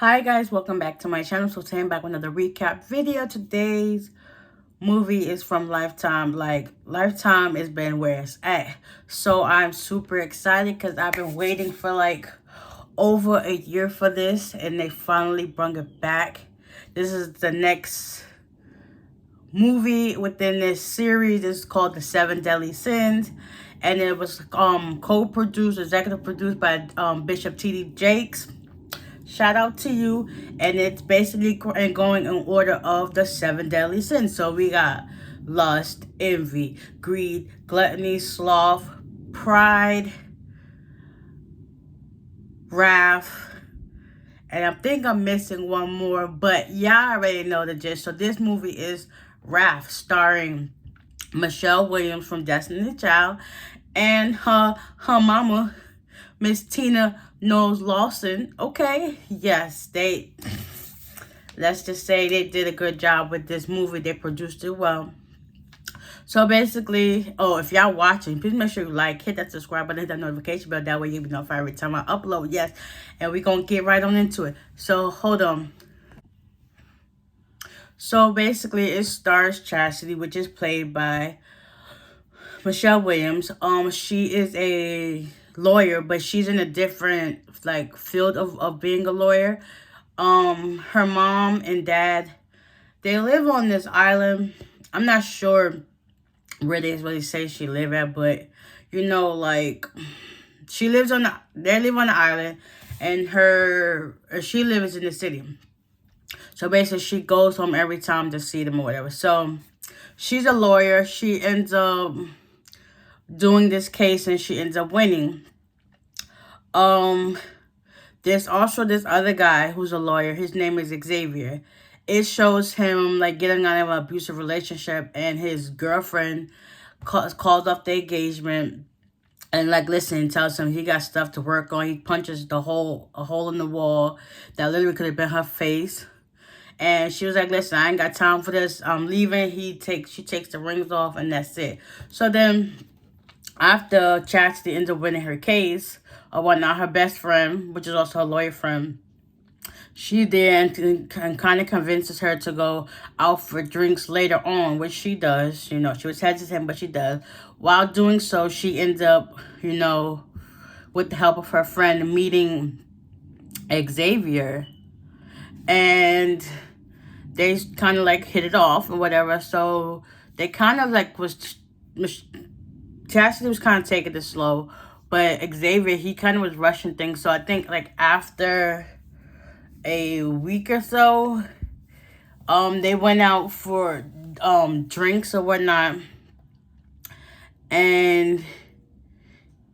Hi guys, welcome back to my channel. So today I'm back with another recap video. Today's movie is from Lifetime. Like, Lifetime has been where it's at. So I'm super excited because I've been waiting for like over a year for this, and they finally brought it back. This is the next movie within this series. It's called The Seven Deadly Sins, and it was co-produced, executive produced by Bishop T.D. Jakes. Shout out to you. And it's basically going in order of the seven deadly sins. So we got lust, envy, greed, gluttony, sloth, pride, wrath, and I think I'm missing one more, but y'all already know the gist. So this movie is Wrath, starring Michelle Williams from Destiny's Child and her mama, Miss Tina Knowles-Lawson. Okay, yes, let's just say they did a good job with this movie. They produced it well. So basically, if y'all watching, please make sure you like, hit that subscribe button, hit that notification bell. That way you'll be notified every time I upload. Yes, and we're going to get right on into it. So hold on. So basically, it stars Chastity, which is played by Michelle Williams. She is a lawyer, but she's in a different like field of being a lawyer. Her mom and dad, they live on this island. I'm not sure where they really say she live at, but you know, like they live on the island, and she lives in the city. So basically, she goes home every time to see them or whatever. So she's a lawyer. She ends up doing this case, and she ends up winning. There's also this other guy who's a lawyer. His name is Xavier. It shows him like getting out of an abusive relationship, and his girlfriend calls off the engagement and like tells him he got stuff to work on. He punches a hole in the wall that literally could have been her face. And she was like, listen, I ain't got time for this. I'm leaving. She takes the rings off, and that's it. So then after Chastity ends up winning her case, or whatnot, her best friend, which is also a lawyer friend, she then kind of convinces her to go out for drinks later on, which she does. You know, she was hesitant, but she does. While doing so, she ends up, you know, with the help of her friend, meeting Xavier. And they kind of like hit it off or whatever. So they kind of like Chastity was kind of taking it slow, but Xavier, he kind of was rushing things. So I think like after a week or so, they went out for drinks or whatnot, and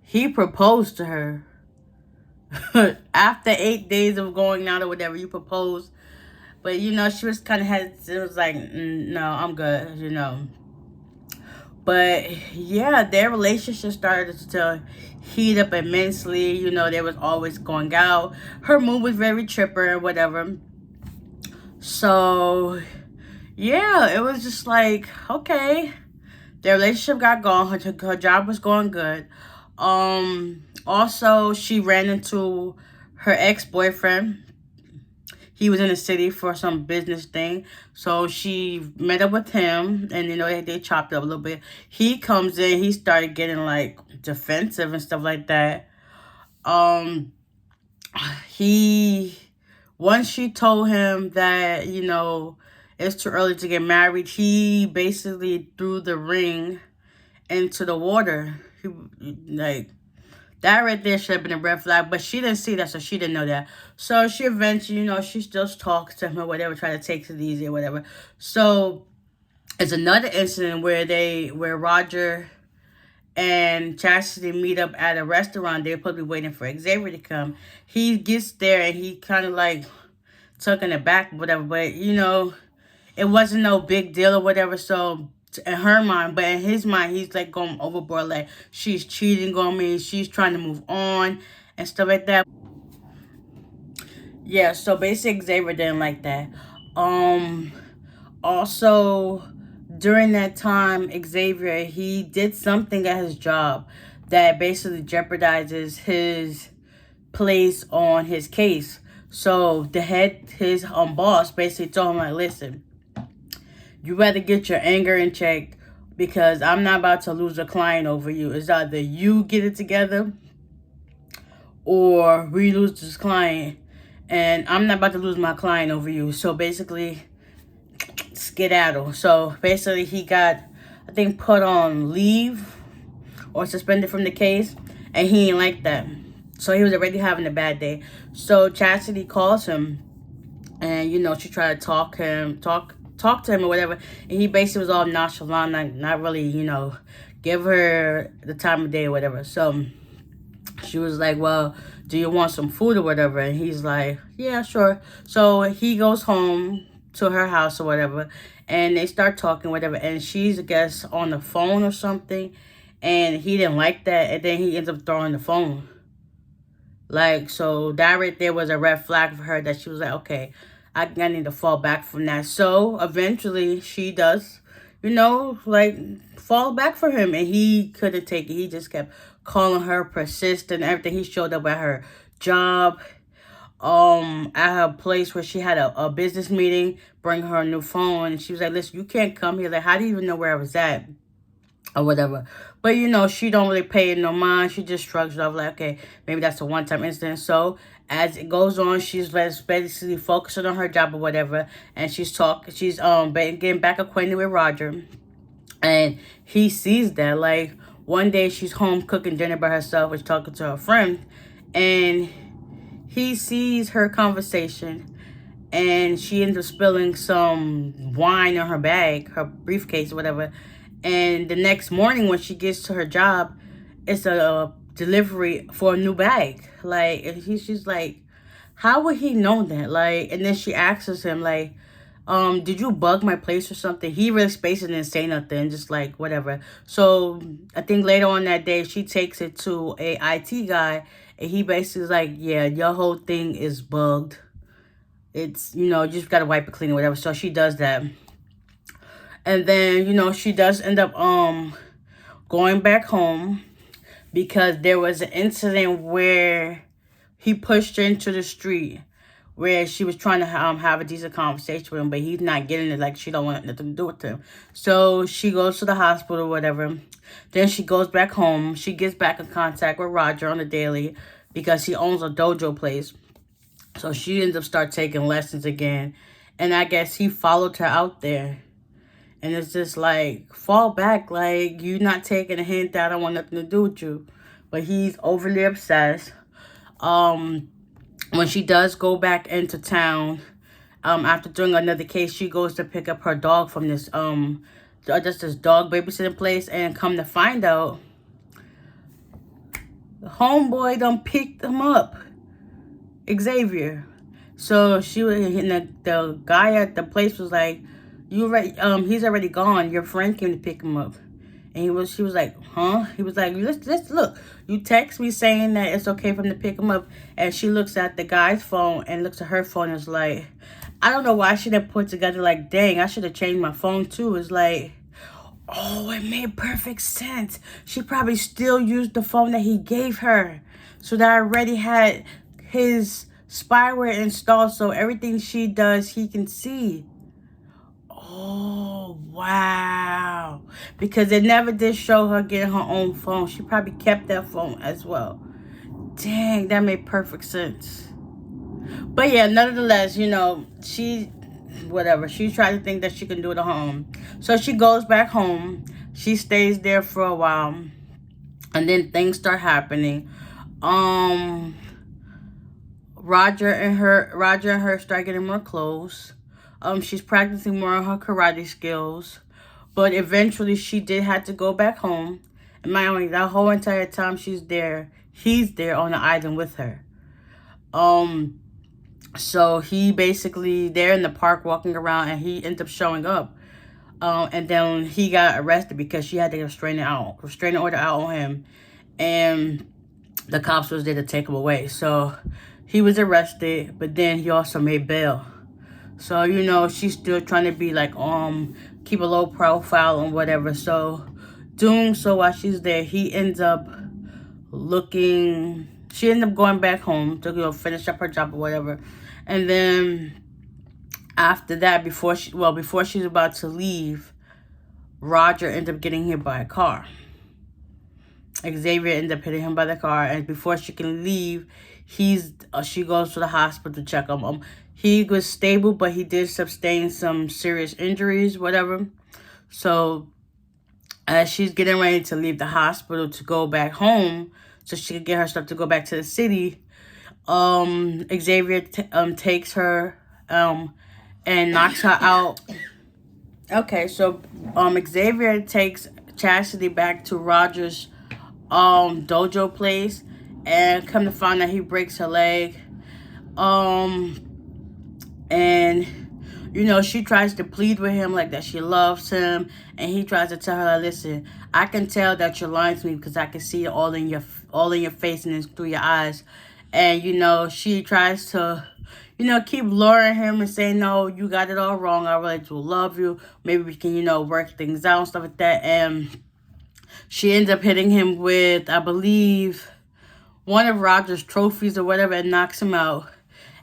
he proposed to her. After 8 days of going out or whatever, you proposed. But, you know, she was kind of hesitant. It was like, no, I'm good, you know. But, yeah, their relationship started to heat up immensely. You know, they was always going out. Her mood was very chipper and whatever. So, yeah, it was just like, okay. Their relationship got going. Her job was going good. Also, she ran into her ex-boyfriend. He was in the city for some business thing. So she met up with him, and, you know, they chopped up a little bit. He comes in. He started getting, like, defensive and stuff like that. Once she told him that, you know, it's too early to get married, he basically threw the ring into the water. That right there should have been a red flag, but she didn't see that, so she didn't know that. So she eventually, you know, she still talks to him or whatever, try to take it easy or whatever. So it's another incident where Roger and Chastity meet up at a restaurant. They're probably waiting for Xavier to come. He gets there, and he kind of like tucking it back or whatever, but, you know, it wasn't no big deal or whatever. So in her mind, but in his mind, he's like going overboard, like she's cheating on me, she's trying to move on and stuff like that. Yeah, so basically Xavier didn't like that. Also during that time, Xavier, he did something at his job that basically jeopardizes his place on his case. So his boss basically told him like, listen, you better get your anger in check because I'm not about to lose a client over you. It's either you get it together or we lose this client, and I'm not about to lose my client over you. So basically, skedaddle. So basically, he got, I think, put on leave or suspended from the case, and he ain't like that. So he was already having a bad day. So Chastity calls him, and she tried to talk to him or whatever, and he basically was all nonchalant, not really, give her the time of day or whatever. So she was like, well, do you want some food or whatever? And he's like, yeah, sure. So he goes home to her house or whatever, and they start talking, whatever, and she's, I guess, on the phone or something, and he didn't like that, and then he ends up throwing the phone. Like, so that right there was a red flag for her, that she was like, okay, I need to fall back from that. So eventually she does, like, fall back for him, and he couldn't take it. He just kept calling her, persistent, everything. He showed up at her job, at her place where she had a business meeting, bring her a new phone, and she was like, listen, you can't come here. Like, how do you even know where I was at? Or whatever. But she don't really pay it no mind. She just shrugs it off like, okay, maybe that's a one-time incident. So as it goes on, she's basically focusing on her job or whatever, and she's getting back acquainted with Roger. And he sees that, like, one day she's home cooking dinner by herself and talking to her friend, and he sees her conversation, and she ends up spilling some wine on her bag, her briefcase or whatever. And the next morning when she gets to her job, it's a delivery for a new bag. Like, and she's like, how would he know that? Like, and then she asks him, like, did you bug my place or something? He really basically didn't say nothing, just like, whatever. So I think later on that day, she takes it to a IT guy, and he basically is like, yeah, your whole thing is bugged. It's, you just gotta wipe it clean or whatever. So she does that. And then, she does end up going back home because there was an incident where he pushed her into the street where she was trying to have a decent conversation with him, but he's not getting it. Like, she don't want nothing to do with him. So she goes to the hospital or whatever. Then she goes back home. She gets back in contact with Roger on the daily because he owns a dojo place. So she ends up start taking lessons again. And I guess he followed her out there. And it's just like, fall back. Like, you're not taking a hint that I don't want nothing to do with you. But he's overly obsessed. When she does go back into town, after doing another case, she goes to pick up her dog from this this dog babysitting place, and come to find out, the homeboy done picked him up, Xavier. So she was, and the guy at the place was like, he's already gone. Your friend came to pick him up. And she was like, huh? He was like, let's look. You text me saying that it's okay for him to pick him up. And she looks at the guy's phone and looks at her phone and is like, I don't know why she didn't put together, like, dang, I should have changed my phone too. It's like, oh, it made perfect sense. She probably still used the phone that he gave her. So that I already had his spyware installed, so everything she does, he can see. Oh, wow. Because it never did show her getting her own phone. She probably kept that phone as well. Dang, that made perfect sense. But yeah, nonetheless, she tried to think that she can do it at home. So she goes back home. She stays there for a while. And then things start happening. Roger and her start getting more close. She's practicing more on her karate skills. But eventually she did have to go back home. And that whole entire time he's there on the island with her. So he basically, they're in the park walking around, and he ends up showing up. And then he got arrested because she had to get a restraining order out on him. And the cops was there to take him away. So he was arrested, but then he also made bail. So, she's still trying to be like, keep a low profile and whatever. So doing so while she's there, he ends up she ended up going back home to finish up her job or whatever. And then after that, before she was about to leave, Roger ended up getting hit by a car. Xavier ended up hitting him by the car, and before she can leave, she goes to the hospital to check him. He was stable, but he did sustain some serious injuries, whatever. So as she's getting ready to leave the hospital to go back home, so she could get her stuff to go back to the city, Xavier takes her and knocks her out. Okay, so Xavier takes Chastity back to Roger's dojo place, and come to find out he breaks her leg. And she tries to plead with him like that she loves him, and he tries to tell her, listen, I can tell that you're lying to me because I can see it all in your face and through your eyes. And she tries to keep luring him and saying, no, you got it all wrong, I really do love you, maybe we can work things out and stuff like that. And she ends up hitting him with, I believe, one of Roger's trophies or whatever, and knocks him out.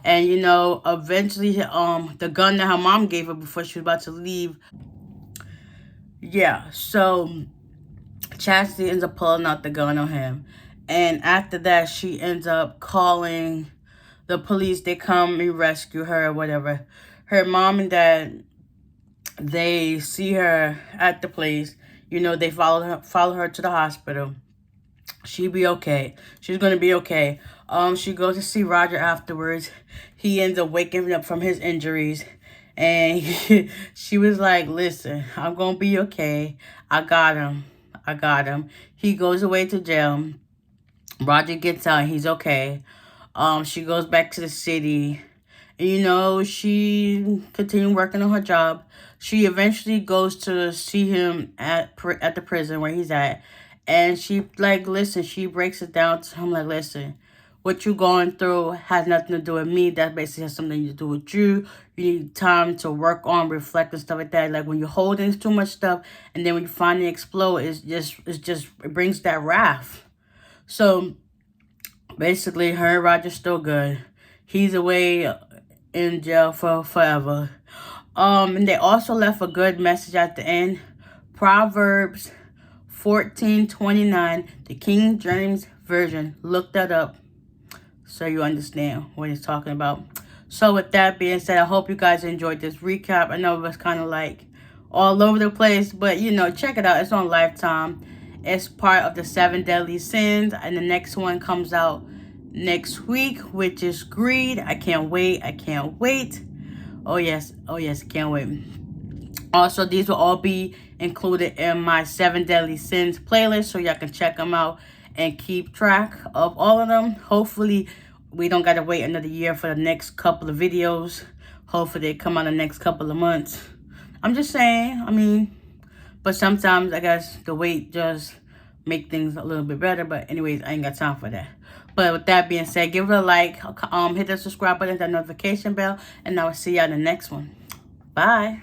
And eventually the gun that her mom gave her before she was about to leave, so Chastity ends up pulling out the gun on him. And after that, she ends up calling the police. They come and rescue her or whatever. Her mom and dad, they see her at the place. They follow her to the hospital. She'll be okay. She's going to be okay. She goes to see Roger afterwards. He ends up waking up from his injuries. And she was like, listen, I'm going to be okay. I got him. He goes away to jail. Roger gets out and he's okay. She goes back to the city. She continued working on her job. She eventually goes to see him at the prison where he's at. And she breaks it down to him like, listen, what you're going through has nothing to do with me. That basically has something to do with you. You need time to work on, reflect and stuff like that. Like when you're holding too much stuff and then when you finally explode, it brings that wrath. So basically, her and Roger's still good. He's away in jail for forever. And they also left a good message at the end. Proverbs 14:29, the King James Version. Look that up so you understand what he's talking about. So with that being said, I hope you guys enjoyed this recap. I know it was kind of like all over the place, but check it out. It's on Lifetime. It's part of the 7 Deadly Sins, and the next one comes out next week, which is Greed. I can't wait. Oh yes, can't wait. Also, these will all be included in my 7 Deadly Sins playlist, so y'all can check them out and keep track of all of them. Hopefully, we don't got to wait another year for the next couple of videos. Hopefully, they come out in the next couple of months. I'm just saying, but sometimes, I guess, the wait just make things a little bit better. But anyways, I ain't got time for that. But with that being said, give it a like, hit the subscribe button, that notification bell, and I will see y'all in the next one. Bye.